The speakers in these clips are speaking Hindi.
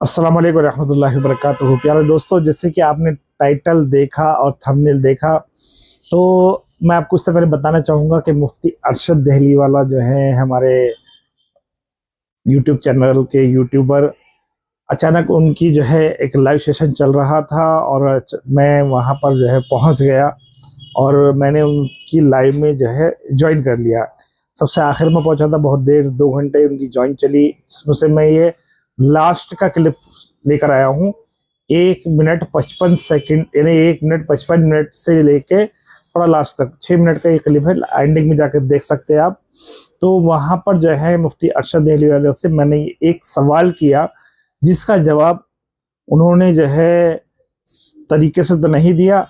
अस्सलाम वालेकुम रहमतुल्लाहि व बरकातुहू। प्यारे दोस्तों, जैसे कि आपने टाइटल देखा और थंबनेल देखा, तो मैं आपको उससे पहले बताना चाहूँगा कि मुफ्ती अरशद दहली वाला जो है हमारे यूट्यूब चैनल के यूट्यूबर, अचानक उनकी जो है एक लाइव सेशन चल रहा था और मैं वहाँ पर जो है पहुँच गया और मैंने उनकी लाइव में जो है ज्वाइन कर लिया। सबसे आखिर में पहुँचा था, बहुत देर 2 घंटे उनकी ज्वाइन चली। इसमें से मैं ये लास्ट का क्लिप लेकर आया हूँ। 1 मिनट 55 सेकंड, यानी 1 मिनट 55 मिनट से लेके थोड़ा लास्ट तक 6 मिनट का ये क्लिप है। एंडिंग में जाकर देख सकते हैं आप। तो वहां पर जो है मुफ्ती अरशद दहली वाले से मैंने एक सवाल किया, जिसका जवाब उन्होंने जो है तरीके से तो नहीं दिया,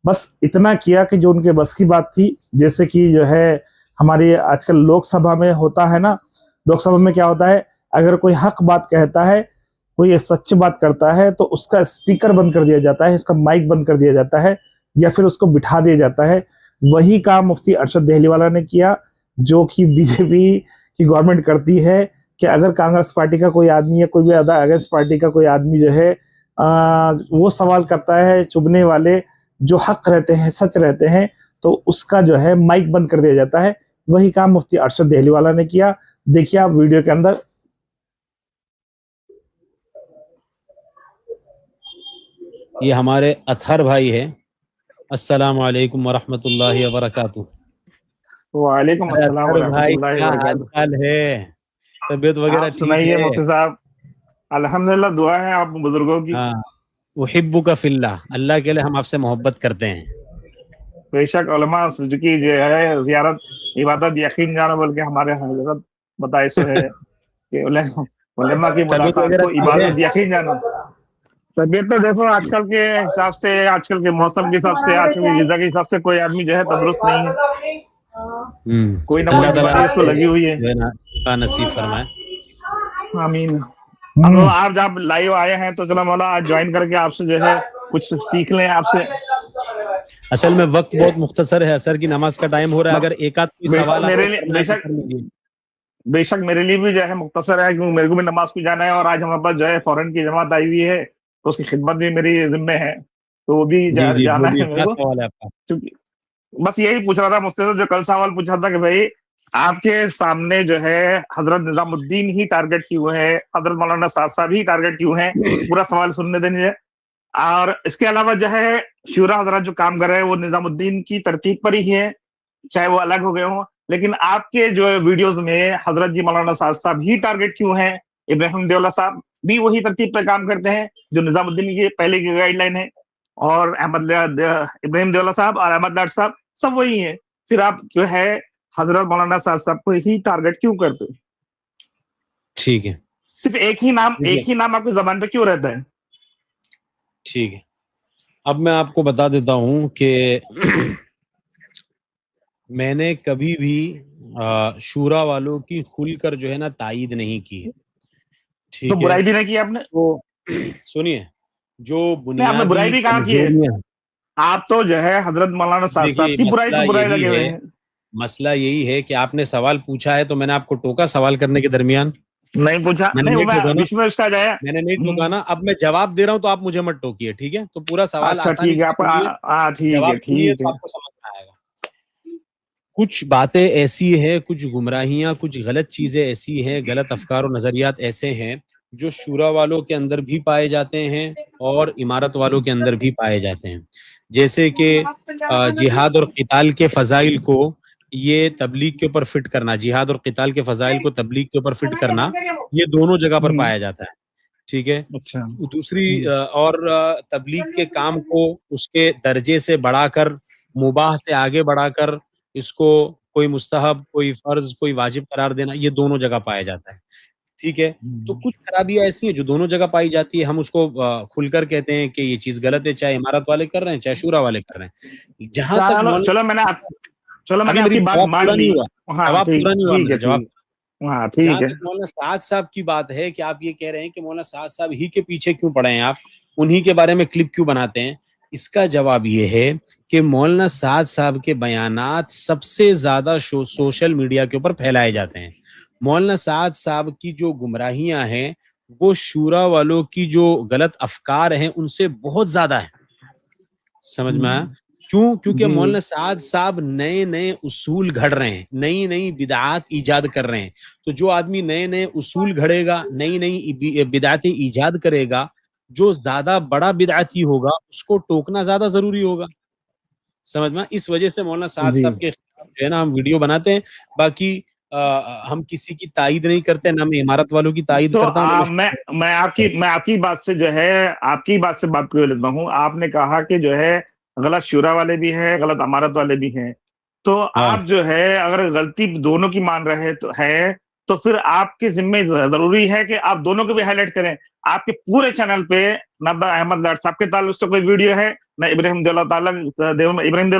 बस इतना किया कि जो उनके बस की बात थी। जैसे कि जो है हमारी आजकल लोकसभा में होता है ना, लोकसभा में क्या होता है, अगर कोई हक बात कहता है, कोई सच्ची बात करता है, तो उसका स्पीकर बंद कर दिया जाता है, उसका माइक बंद कर दिया जाता है या फिर उसको बिठा दिया जाता है। वही काम मुफ्ती अरशद दहली वाला ने किया, जो कि बीजेपी की गवर्नमेंट करती है कि अगर कांग्रेस पार्टी का कोई आदमी या कोई भी अदर अगेंस्ट पार्टी का कोई आदमी जो है वो सवाल करता है, चुभने वाले जो हक रहते हैं, सच रहते हैं, तो उसका जो है माइक बंद कर दिया जाता है। वही काम मुफ्ती अरशद दहली वाला ने किया। देखिए आप वीडियो के अंदर। ये हमारे अतहर भाई है। अस्सलाम वालेकुम वरहमतुल्लाहि वबरकातुहू। वालेकुम अस्सलाम अतहर भाई, वरहमतुल्लाहि क्या हाल वबरकातुहू। चाल है? तबीयत वगैरह आप ठीक सुनाइए है? मुफ्ती साहब। अल्हम्दुलिल्लाह, दुआ है आप बुजुर्गों की। हाँ, उहिब्बुका फिल्लाह, अल्लाह के लिए हम आपसे मोहब्बत करते हैं। बेशक उलमा की जो है जियारत इबादत यकीन जाना, बल्कि हमारे हजरत बताए सो है कि उलमा की तबीयत मुलाकात वगैरह को ठीक है? इबादत यकीन जाना। तबीयत तो देखो आजकल के हिसाब से, आजकल के मौसम के हिसाब से, आजकल की गिजा के हिसाब से कोई आदमी जो है तंदुरुस्त नहीं है। कोई ना कोई अल्लाह ताला बीमारी उसको आपको लगी हुई है। जो है ना शिफा नसीब फरमाए। आमीन। अब आप जब लाइव आए हैं तो चलो मौला आज ज्वाइन करके आपसे जो है कुछ सीख लें आपसे। असल में वक्त बहुत मुख्तसर है, असर की नमाज का टाइम हो रहा है। अगर एक आध कोई बेशक सवाल मेरे आपको लिए करना है तो बेशक कर लीजिए। बेशक मेरे लिए भी जो है मुख्तसर है, क्योंकि मेरे को भी नमाज को जाना है और आज हमारे पास जो है फौरन की जमात आई हुई है, तो उसकी खिदमत भी मेरी जिम्मे है, तो वो भी जी जी, जाना बोलिए, है मेरे क्या को। सवाल है आपका? क्योंकि बस यही पूछ रहा था मुझसे, तो जो कल सवाल पूछा था कि भाई आपके सामने जो है हजरत निजामुद्दीन ही टारगेट क्यों है, हजरत मौलाना साद साहब ही टारगेट क्यों है, पूरा सवाल सुनने देंगे। और इसके अलावा जो है शूरा हजरत जो काम कर रहे हैं वो निजामुद्दीन की तरतीब पर ही है, चाहे वो अलग हो गए हों। लेकिन आपके जो वीडियोस में हजरत जी मौलाना साद साहब ही टारगेट क्यों है, इब्राहिम देवला साहब भी वही तरतीब पर काम करते हैं जो निजामुद्दीन की पहले की गाइडलाइन है, और इब्राहिम देवला साहब और अहमद लाड साहब सब वही है। फिर आप जो है हजरत मौलाना साद साहब को ही टारगेट क्यों करते हैं? ठीक है, सिर्फ ठीक है, एक ही नाम आपकी जबान पे क्यों रहता है? ठीक है। अब मैं आपको बता देता हूँ कि मैंने कभी भी शूरा वालों की खुलकर जो है ना तायीद नहीं की है। तो ठीक है? बुराई भी नहीं की आपने। तो सुनिए, जो नहीं, आपने बुराई बुनियादी भी कहाँ की है। कमजोरियां, आप तो जो है हजरत मौलाना साद साहब देखिए की बुराई मसला पे बुराई यही लगे हुए है, हैं। मसला यही है कि आपने सवाल पूछा है तो मैंने आपको टोका सवाल करने के दरमियान। नहीं पूछा, मैंने नहीं वो नहीं मैं टोका ना, बीच में उसका जाया। मैंने नहीं टोका ना। अब मैं जवाब दे रहा हूं तो आप मुझे मत टोकिए, ठीक है? तो पूरा सवाल अच्छा आसानी ठीक है, से आप सुनिए, ठीक जवाब है सुनिए ठीक तो है। आपको समझ में आएगा। कुछ बातें ऐसी हैं, कुछ गुमराहियां, कुछ गलत चीजें ऐसी हैं, गलत अफकार और नजरियात ऐसे हैं जो शूरा वालों के अंदर भी पाए जाते हैं और इमारत वालों के अंदर भी पाए जाते हैं। जैसे कि जिहाद और क़िताल के फ़ज़ाइल को ये तबलीग के ऊपर फिट करना, जिहाद और क़िताल के फ़ज़ाइल को तबलीग के ऊपर फिट करना, ये दोनों जगह पर पाया जाता है। ठीक है? अच्छा। दूसरी तबलीग के काम को उसके दर्जे से बढ़ाकर, मुबाह से आगे बढ़ाकर, इसको कोई मुस्तहब, कोई फ़र्ज़, कोई वाजिब करार देना, ये दोनों जगह पाया जाता है। ठीक है? तो कुछ खराबियाँ ऐसी हैं जो दोनों जगह पाई जाती है, हम उसको खुलकर कहते हैं कि ये चीज़ गलत है, चाहे इमारत वाले कर रहे हैं, चाहे शूरा वाले कर रहे हैं। जहाँ तक चलो मौलाना चलो साहब, चलो मैंने अभी मेरी आपकी बात जवाब मान पूरा ली। नहीं हुआ, हाँ जवाब ठीक पूरा नहीं हुआ ठीक मेरा, है जवाब। ठीक। हाँ जहाँ ठीक है। तक मौलाना साद साहब की बात है कि आप ये कह रहे हैं कि मौलाना साद साहब ही के पीछे क्यों पड़े हैं आप, उन्हीं के बारे में क्लिप क्यों बनाते हैं? इसका जवाब ये है कि मौलाना साद साहब के बयानात सबसे ज़्यादा सोशल मीडिया के ऊपर फैलाए जाते हैं। मौलाना साद साहब की जो गुमराहियाँ हैं, वो शूरा वालों की जो गलत अफकार हैं उनसे बहुत ज्यादा है। समझ में आया? क्यों? क्योंकि जी। मौलाना साद साहब नए नए उसूल घड़ रहे हैं, नई नई बिदात ईजाद कर रहे हैं। तो जो आदमी नए नए उसूल घड़ेगा, नई नई बिदातें ईजाद करेगा, जो ज्यादा बड़ा बिदाती होगा उसको टोकना ज्यादा जरूरी होगा। समझ में? इस वजह से मौलाना साद जी। साहब के खिलाफ जो है ना हम वीडियो बनाते हैं। बाकी हम किसी की तायद नहीं करते, ना मैं इमारत वालों की तायद तो करता हूँ, ना मैं आपकी बात से जो है आपकी बात से बात कर लेता हूँ। आपने कहा कि जो है गलत शुरा वाले भी हैं, गलत अमारत वाले भी हैं। तो हाँ। आप जो है अगर गलती दोनों की मान रहे तो फिर आपके जिम्मे जरूरी है कि आप दोनों को भी हाईलाइट करें। आपके पूरे चैनल पे ना अहमद लाड साहब के ताल्लुक से कोई वीडियो है, ना इब्राहिम देवला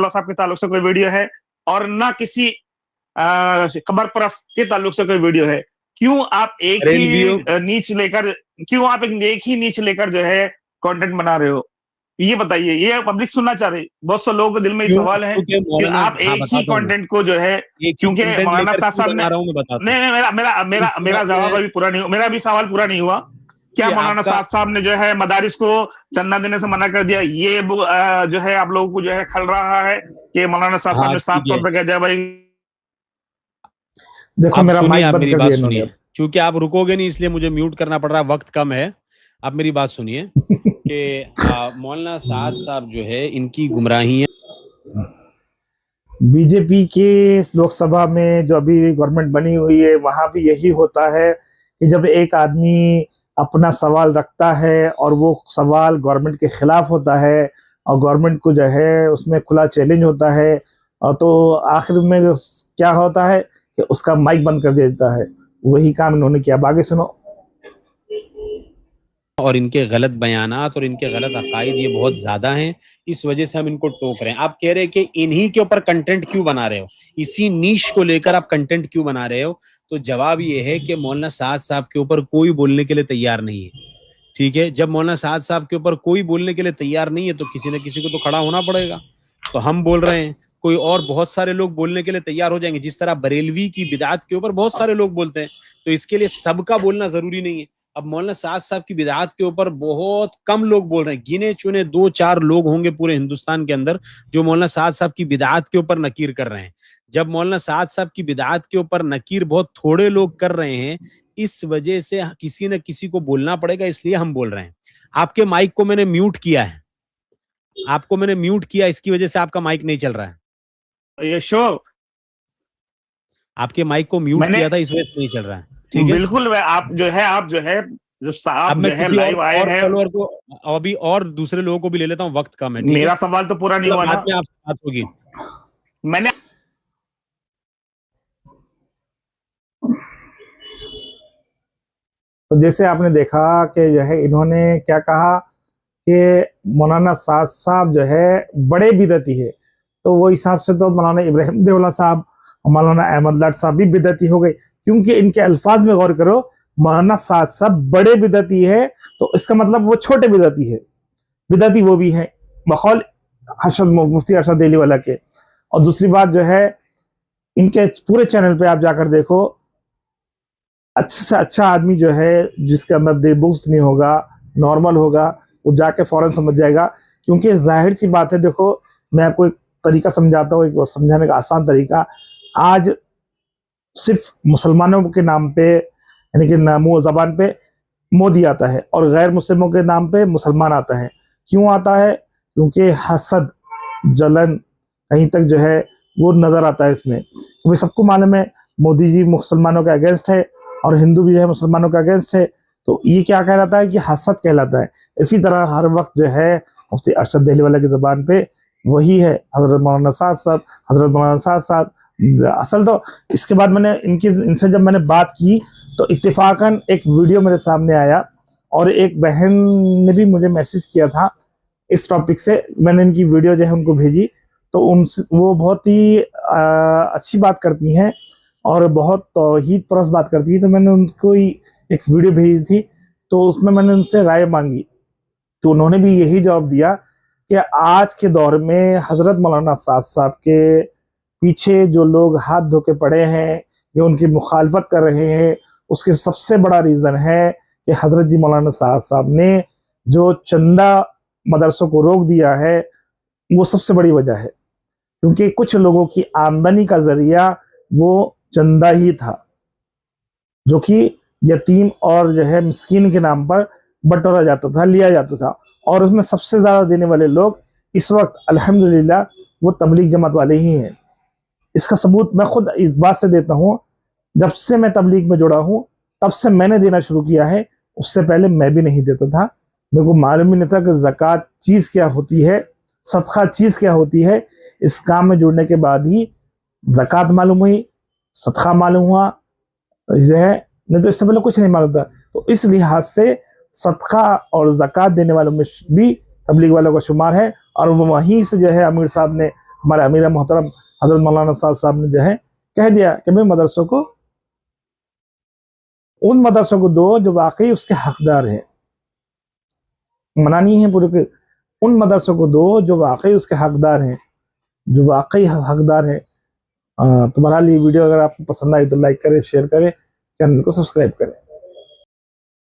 साहब के ताल्लुक से कोई वीडियो है, और ना किसी खबर परस्त के ताल्लुक से कोई वीडियो है। क्यों आप एक बरेलवियों ही नीच लेकर क्यों आप एक ही नीच लेकर जो है कंटेंट बना रहे हो? ये बताइए, ये पब्लिक सुनना चाह रही। बहुत से लोगों के दिल में ये क्यों? सवाल है क्योंकि कि मौलाना, आप हाँ एक ही बताता हूँ मैं। कंटेंट को जो है, एक ही क्योंकि कंटेंट मौलाना लेकर साहब क्यों साहब ने बना रहा हूँ मैं बताता हूँ। नहीं, मेरा मेरा मेरा इसमें मेरा जवाब अभी पूरा नहीं हुआ, मेरा भी सवाल पूरा नहीं हुआ। क्या कि मौलाना आपका साहब ने जो है मदारिस को चंदा देने से मना कर दिया? ये जो है आप लोगों को जो है खल रहा है कि मौलाना साहब हाँ ने साफ ठीक तौर है, पर कह दिया भाई। देखो आप मेरा सुनिए, माइक आप बंद मेरी कर बात दिया इन्होंने सुनिए, अब। क्योंकि आप रुकोगे नहीं इसलिए मुझे म्यूट करना पड़ रहा है, वक्त कम है। आप मेरी बात सुनिए कि मौलाना साद साहब जो है इनकी गुमराहियां बीजेपी के लोकसभा में जो अभी गवर्नमेंट बनी हुई है वहां भी यही होता है कि जब एक आदमी अपना सवाल रखता है और वो सवाल गवर्नमेंट के खिलाफ होता है और गवर्नमेंट को जो है उसमें खुला चैलेंज होता है, और तो आखिर में क्या होता है कि उसका माइक बंद कर देता है। वही काम इन्होंने किया। अब आगे सुनो। और इनके गलत बयानात और इनके गलत अकायद ये बहुत ज्यादा हैं। इस वजह से हम इनको टोक रहे हैं। आप कह रहे हैं कि इन्हीं के ऊपर कंटेंट क्यों बना रहे हो, इसी नीश को लेकर आप कंटेंट क्यों बना रहे हो? तो जवाब ये है कि मौलाना साद साहब के ऊपर कोई बोलने के लिए तैयार नहीं है। ठीक है, जब मौलाना साद साहब के ऊपर कोई बोलने के लिए तैयार नहीं है तो किसी न किसी को तो खड़ा होना पड़ेगा। तो हम बोल रहे हैं, कोई और बहुत सारे लोग बोलने के लिए तैयार हो जाएंगे। जिस तरह बरेलवी की बिदात के ऊपर बहुत सारे लोग बोलते हैं, तो इसके लिए सबका बोलना जरूरी नहीं है। अब मौलाना साद साहब की बिदात के ऊपर बहुत कम लोग बोल रहे हैं, गिने चुने 2-4 लोग होंगे पूरे हिंदुस्तान के अंदर जो मौलाना साद साहब की बिदात के ऊपर नकीर कर रहे हैं। जब मौलाना साद साहब की बिदात के ऊपर नकीर बहुत थोड़े लोग कर रहे हैं, इस वजह से किसी न किसी को बोलना पड़ेगा, इसलिए हम बोल रहे हैं। आपके माइक को मैंने म्यूट किया है, आपको मैंने म्यूट किया, इसकी वजह से आपका माइक नहीं चल रहा है। ये शो आपके माइक को म्यूट मैंने किया था, इस वजह से नहीं चल रहा है। ठीक है, बिल्कुल आप जो है जब अब साहब मैं जो है किसी लाइव आए और हैं। फॉलोअर को अभी और दूसरे लोगों को भी ले लेता हूँ, वक्त कम है। ठीक है, मेरा सवाल तो पूरा नहीं मतलब हुआ बाद ना। में आपसे बात होगी। मैंने तो जैसे आपने देखा कि जो है इन्होंने क्या कहा कि मौलाना साद साहब जो है बड़े बिदती है, तो वो हिसाब से तो मौलाना इब्राहिम देवला साहब और मौलाना अहमद लाड साहब भी बिदती हो गए, क्योंकि इनके अल्फाज में गौर करो। मौलाना साद साहब बड़े बिदती है तो इसका मतलब वो छोटे बिदती है। बिदती वो भी है बकौल मुफ्ती अरशद दिली वाला के। और दूसरी बात जो है, इनके पूरे चैनल पे आप जाकर देखो, अच्छा से अच्छा आदमी जो है जिसके अंदर देबुक्स नहीं होगा, नॉर्मल होगा, वो जाके फौरन समझ जाएगा। क्योंकि जाहिर सी बात है, देखो मैं आपको एक तरीका समझाता हूँ, एक समझाने का आसान तरीका। आज सिर्फ मुसलमानों के नाम पे यानी कि मुंह जबान पे मोदी आता है और गैर मुस्लिमों के नाम पे मुसलमान आता है। क्यों आता है? क्योंकि हसद, जलन कहीं तक जो है वो नजर आता है इसमें। क्योंकि सबको मालूम है मोदी जी मुसलमानों के अगेंस्ट है और हिंदू भी जो है मुसलमानों के अगेंस्ट है, तो ये क्या कहलाता है कि हसद कहलाता है। इसी तरह हर वक्त जो है मुफ्ती अरशद दिल्ली वाले की ज़बान पे वही है, हजरत मौलाना साद साहब, हजरत मौलाना साद साहब। असल तो इसके बाद मैंने इनसे जब मैंने बात की तो इत्तेफाकन एक वीडियो मेरे सामने आया और एक बहन ने भी मुझे मैसेज किया था इस टॉपिक से। मैंने इनकी वीडियो जो है उनको भेजी, तो उनसे वो बहुत ही अच्छी बात करती हैं और बहुत तौहीद परस्त बात करती है। तो मैंने उनको ही एक वीडियो भेजी थी, तो उसमें मैंने उनसे राय मांगी, तो उन्होंने भी यही जवाब दिया कि आज के दौर में हजरत मौलाना साद साहब के पीछे जो लोग हाथ धो के पड़े हैं या उनकी मुखालफत कर रहे हैं, उसके सबसे बड़ा रीज़न है कि हजरत जी मौलाना साहब साहब ने जो चंदा मदरसों को रोक दिया है वो सबसे बड़ी वजह है, क्योंकि कुछ लोगों की आमदनी का जरिया वो चंदा ही था, जो कि यतीम और जो है मिस्कीन के नाम पर बटोरा जाता था, लिया जाता था। और उसमें सबसे ज्यादा देने वाले लोग इस वक्त अल्हम्दुलिल्लाह वो तबलीग जमात वाले ही हैं। इसका सबूत मैं खुद इस बात से देता हूँ, जब से मैं तबलीग में जुड़ा हूँ तब से मैंने देना शुरू किया है। उससे पहले मैं भी नहीं देता था, मेरे को मालूम ही नहीं था कि ज़कात चीज़ क्या होती है, सदका चीज़ क्या होती है। इस काम में जुड़ने के बाद ही ज़कात मालूम हुई, सदका मालूम हुआ, जो है, नहीं तो इससे पहले कुछ नहीं मालूम था। तो इस लिहाज से सदका और ज़कात देने वालों में भी तबलीग वालों का शुमार है। और वो वहीं से जो है अमीर साहब ने, हमारे अमीर मोहतरम हजरत मौलाना साहब ने जो है कह दिया कि भाई मदरसों को, उन मदरसों को दो जो वाकई उसके हकदार हैं। मना नहीं है पूरे के, उन मदरसों को दो जो वाकई उसके हकदार हैं, जो वाकई हकदार है। तो बहरहाल ये वीडियो अगर आपको पसंद आई तो लाइक करें, शेयर करें, चैनल को सब्सक्राइब करें।